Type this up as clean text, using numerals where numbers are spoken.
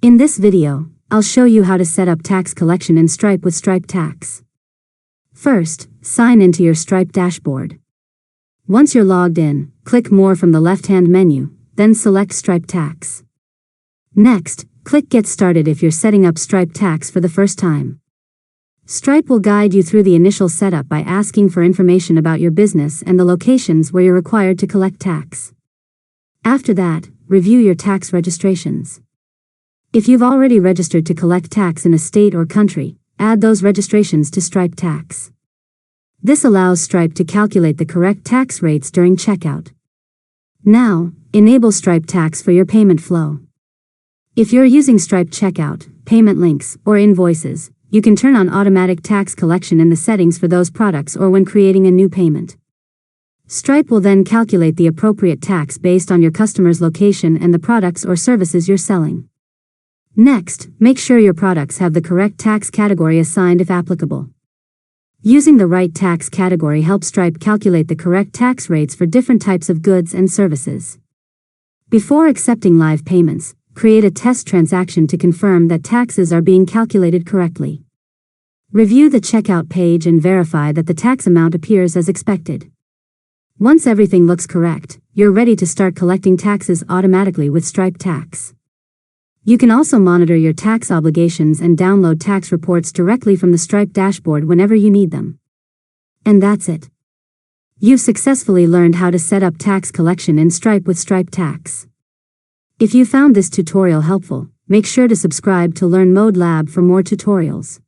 In this video, I'll show you how to set up tax collection in Stripe with Stripe Tax. First, sign into your Stripe dashboard. Once you're logged in, click More from the left-hand menu, then select Stripe Tax. Next, click Get Started if you're setting up Stripe Tax for the first time. Stripe will guide you through the initial setup by asking for information about your business and the locations where you're required to collect tax. After that, review your tax registrations. If you've already registered to collect tax in a state or country, add those registrations to Stripe Tax. This allows Stripe to calculate the correct tax rates during checkout. Now, enable Stripe Tax for your payment flow. If you're using Stripe Checkout, payment links, or invoices, you can turn on automatic tax collection in the settings for those products or when creating a new payment. Stripe will then calculate the appropriate tax based on your customer's location and the products or services you're selling. Next, make sure your products have the correct tax category assigned if applicable. Using the right tax category helps Stripe calculate the correct tax rates for different types of goods and services. Before accepting live payments, create a test transaction to confirm that taxes are being calculated correctly. Review the checkout page and verify that the tax amount appears as expected. Once everything looks correct, you're ready to start collecting taxes automatically with Stripe Tax. You can also monitor your tax obligations and download tax reports directly from the Stripe dashboard whenever you need them. And that's it. You've successfully learned how to set up tax collection in Stripe with Stripe Tax. If you found this tutorial helpful, make sure to subscribe to Learn Mode Lab for more tutorials.